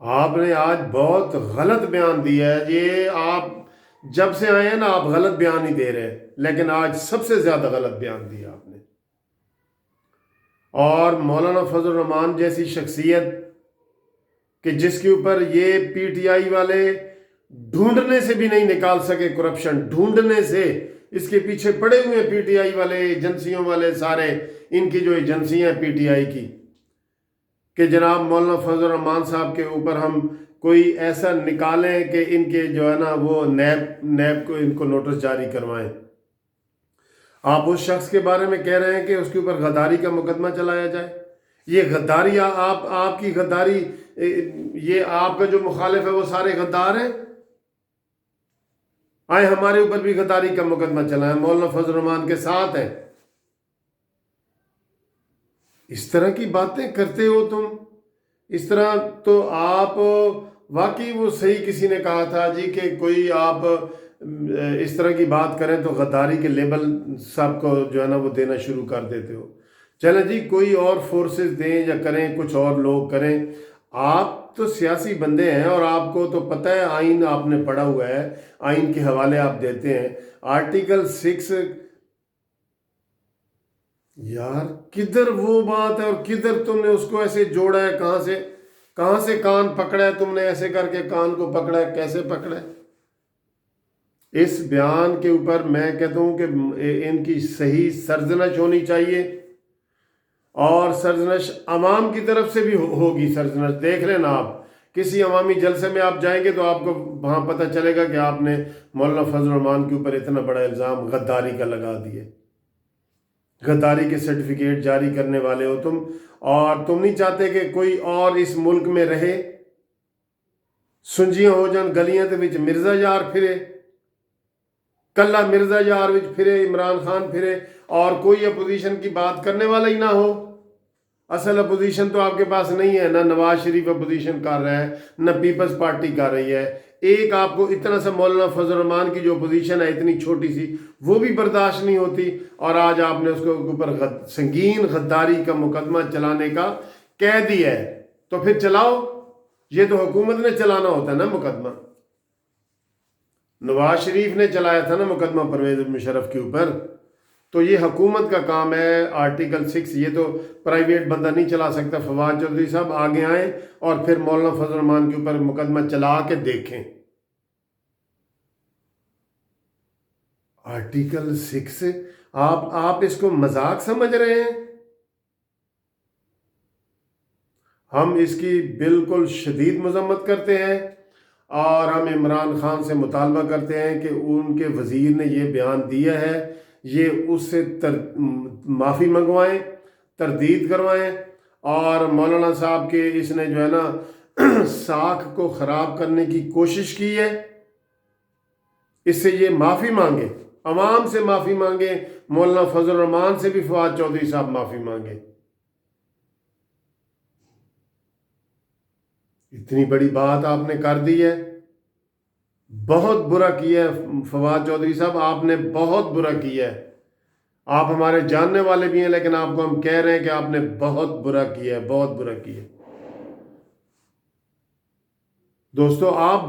آپ نے آج بہت غلط بیان دیا ہے، یہ آپ جب سے آئے ہیں نا آپ غلط بیان ہی دے رہے ہیں، لیکن آج سب سے زیادہ غلط بیان دیا آپ نے۔ اور مولانا فضل الرحمان جیسی شخصیت کہ جس کے اوپر یہ پی ٹی آئی والے ڈھونڈنے سے بھی نہیں نکال سکے، کرپشن ڈھونڈنے سے، اس کے پیچھے پڑے ہوئے پی ٹی آئی والے ایجنسیوں والے سارے، ان کی جو ایجنسیاں ہیں پی ٹی آئی کی، کہ جناب مولانا فضل الرحمان صاحب کے اوپر ہم کوئی ایسا نکالیں کہ ان کے جو ہے نا وہ نیب کو ان کو نوٹس جاری کروائیں۔ آپ اس شخص کے بارے میں کہہ رہے ہیں کہ اس کے اوپر غداری کا مقدمہ چلایا جائے۔ یہ غداری، آپ کی غداری، یہ آپ کا جو مخالف ہے وہ سارے غدار ہیں۔ آئے ہمارے اوپر بھی غداری کا مقدمہ چلائیں، مولانا فضل الرحمان کے ساتھ ہیں۔ اس طرح کی باتیں کرتے ہو تم، اس طرح تو آپ واقعی وہ صحیح کسی نے کہا تھا جی کہ کوئی آپ اس طرح کی بات کریں تو غداری کے لیبل سب کو جو ہے نا وہ دینا شروع کر دیتے ہو۔ چلیں جی کوئی اور فورسز دیں یا کریں، کچھ اور لوگ کریں، آپ تو سیاسی بندے ہیں اور آپ کو تو پتہ ہے، آئین آپ نے پڑھا ہوا ہے، آئین کے حوالے آپ دیتے ہیں۔ آرٹیکل 6، یار کدھر وہ بات ہے اور کدھر تم نے اس کو ایسے جوڑا ہے، کہاں سے کان پکڑا ہے تم نے، ایسے کر کے کان کو پکڑا ہے، کیسے پکڑا ہے؟ اس بیان کے اوپر میں کہتا ہوں کہ ان کی صحیح سرزنش ہونی چاہیے، اور سرزنش عوام کی طرف سے بھی ہوگی۔ سرزنش دیکھ لینا، آپ کسی عوامی جلسے میں آپ جائیں گے تو آپ کو وہاں پتہ چلے گا کہ آپ نے مولانا فضل الرحمان کے اوپر اتنا بڑا الزام غداری کا لگا دیے۔ غداری کے سرٹیفکیٹ جاری کرنے والے ہو تم، اور تم نہیں چاہتے کہ کوئی اور اس ملک میں رہے، سنجیاں ہو جان گلیاں تے وچ مرزا یار پھرے، کلا مرزا یار وچ پھرے، عمران خان پھرے، اور کوئی اپوزیشن کی بات کرنے والا ہی نہ ہو۔ اصل اپوزیشن تو آپ کے پاس نہیں ہے، نہ نواز شریف اپوزیشن کر رہا ہے، نہ پیپلز پارٹی کر رہی ہے۔ ایک آپ کو اتنا سا مولانا فضل الرحمان کی جو اپوزیشن ہے اتنی چھوٹی سی، وہ بھی برداشت نہیں ہوتی، اور آج آپ نے اس کے اوپر سنگین غداری کا مقدمہ چلانے کا کہہ دیا ہے، تو پھر چلاؤ۔ یہ تو حکومت نے چلانا ہوتا ہے نا مقدمہ۔ نواز شریف نے چلایا تھا نا مقدمہ پرویز مشرف کے اوپر، تو یہ حکومت کا کام ہے۔ آرٹیکل 6 یہ تو پرائیویٹ بندہ نہیں چلا سکتا۔ فواد چودھری صاحب آگے آئیں اور پھر مولانا فضل الرحمان کے اوپر مقدمہ چلا کے دیکھیں۔ آرٹیکل 6 آپ اس کو مذاق سمجھ رہے ہیں؟ ہم اس کی بالکل شدید مذمت کرتے ہیں، اور ہم عمران خان سے مطالبہ کرتے ہیں کہ ان کے وزیر نے یہ بیان دیا ہے، یہ اس سے معافی منگوائیں، تردید کروائیں، اور مولانا صاحب کے اس نے جو ہے نا ساکھ کو خراب کرنے کی کوشش کی ہے، اس سے یہ معافی مانگے، عوام سے معافی مانگے، مولانا فضل الرحمان سے بھی فواد چودھری صاحب معافی مانگے۔ اتنی بڑی بات آپ نے کر دی ہے، بہت برا کیا ہے فواد چودھری صاحب، آپ نے بہت برا کیا ہے۔ آپ ہمارے جاننے والے بھی ہیں، لیکن آپ کو ہم کہہ رہے ہیں کہ آپ نے بہت برا کیا ہے، بہت برا کیا ہے۔ دوستو آپ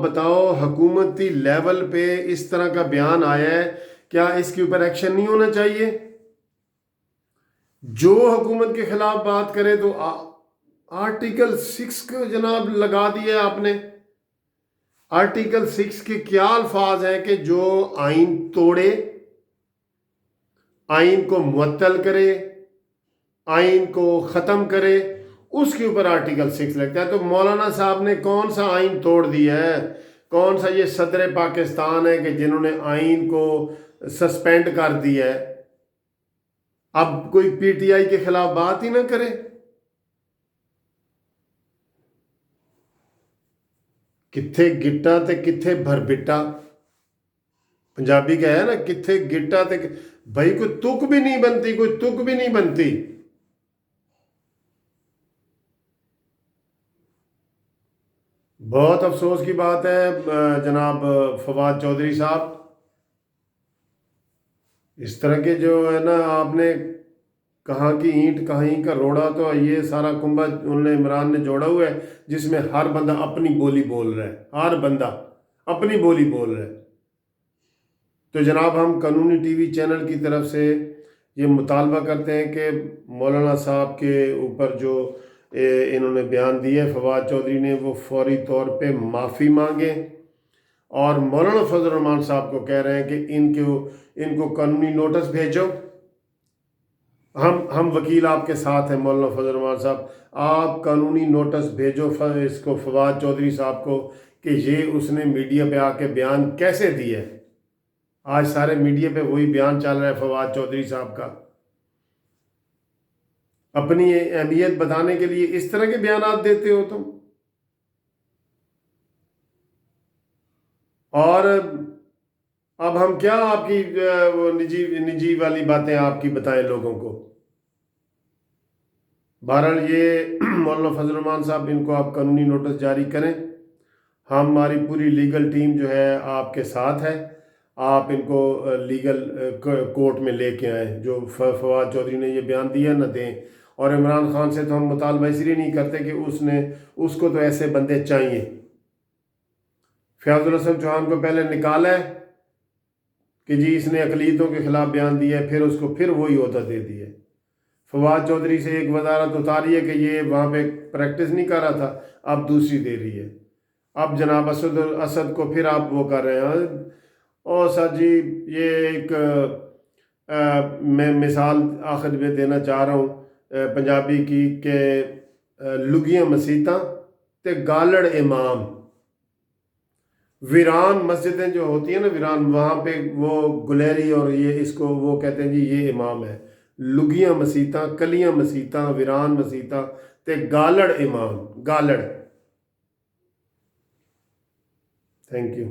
بتاؤ حکومتی لیول پہ اس طرح کا بیان آیا ہے، کیا اس کے اوپر ایکشن نہیں ہونا چاہیے؟ جو حکومت کے خلاف بات کرے تو آرٹیکل 6 کو جناب لگا دیا آپ نے۔ آرٹیکل 6 کے کیا الفاظ ہیں کہ جو آئین توڑے، آئین کو معطل کرے، آئین کو ختم کرے، اس کے اوپر آرٹیکل 6 لگتا ہے۔ تو مولانا صاحب نے کون سا آئین توڑ دیا ہے؟ کون سا یہ صدر پاکستان ہے کہ جنہوں نے آئین کو سسپینڈ کر دیا ہے؟ اب کوئی پی ٹی آئی کے خلاف بات ہی نہ کرے۔ کتھے گٹا تے کتھے بھربٹا، پنجابی کا ہے نا، کتھے گٹا تے بھائی کوئی تک بھی نہیں بنتی، کوئی تک بھی نہیں بنتی۔ بہت افسوس کی بات ہے جناب فواد چودھری صاحب، اس طرح کے جو ہے نا آپ نے کہاں کی اینٹ کہیں کا روڑا، تو یہ سارا کنبہ عمران نے جوڑا ہوا ہے جس میں ہر بندہ اپنی بولی بول رہا ہے، ہر بندہ اپنی بولی بول رہا ہے۔ تو جناب ہم قانونی ٹی وی چینل کی طرف سے یہ مطالبہ کرتے ہیں کہ مولانا صاحب کے اوپر جو انہوں نے بیان دیا ہے فواد چودھری نے، وہ فوری طور پہ معافی مانگیں، اور مولانا فضل الرحمان صاحب کو کہہ رہے ہیں کہ ان کو قانونی نوٹس بھیجو۔ ہم وکیل آپ کے ساتھ ہیں مولانا فضل الرحمان صاحب، آپ قانونی نوٹس بھیجو اس کو فواد چودھری صاحب کو کہ یہ اس نے میڈیا پہ آ کے بیان کیسے دیا ہے۔ آج سارے میڈیا پہ وہی بیان چل رہا ہے فواد چودھری صاحب کا، اپنی اہمیت بتانے کے لیے اس طرح کے بیانات دیتے ہو تم۔ اور اب ہم کیا آپ کی وہ نجی والی باتیں آپ کی بتائیں لوگوں کو۔ بہرحال یہ مولانا فضل الرحمان صاحب، ان کو آپ قانونی نوٹس جاری کریں، ہماری پوری لیگل ٹیم جو ہے آپ کے ساتھ ہے، آپ ان کو لیگل کورٹ میں لے کے آئیں، جو فواد چودھری نے یہ بیان دیا نہ دیں۔ اور عمران خان سے تو ہم مطالبہ اس لیے نہیں کرتے کہ اس کو تو ایسے بندے چاہیے۔ فیاض الحسن چوہان کو پہلے نکالا ہے کہ جی اس نے اقلیتوں کے خلاف بیان دیا ہے، پھر وہی عہدہ دے دیا ہے۔ فواد چودھری سے ایک وزارت اتاری ہے کہ یہ وہاں پہ پریکٹس نہیں کر رہا تھا، اب دوسری دے رہی ہے۔ اب جناب اسد کو پھر آپ وہ کر رہے ہیں۔ اور سر جی یہ ایک میں مثال آخر میں دینا چاہ رہا ہوں پنجابی کی کہ لگیاں مسیتاں تے گالڑ امام، ویران مسجدیں جو ہوتی ہیں نا ویران، وہاں پہ وہ گلیری اور یہ اس کو وہ کہتے ہیں جی یہ امام ہے۔ لگیاں مسیتاں، کلیاں مسیتاں، ویران مسیتاں تے گالڑ امام، گالڑ۔ Thank you.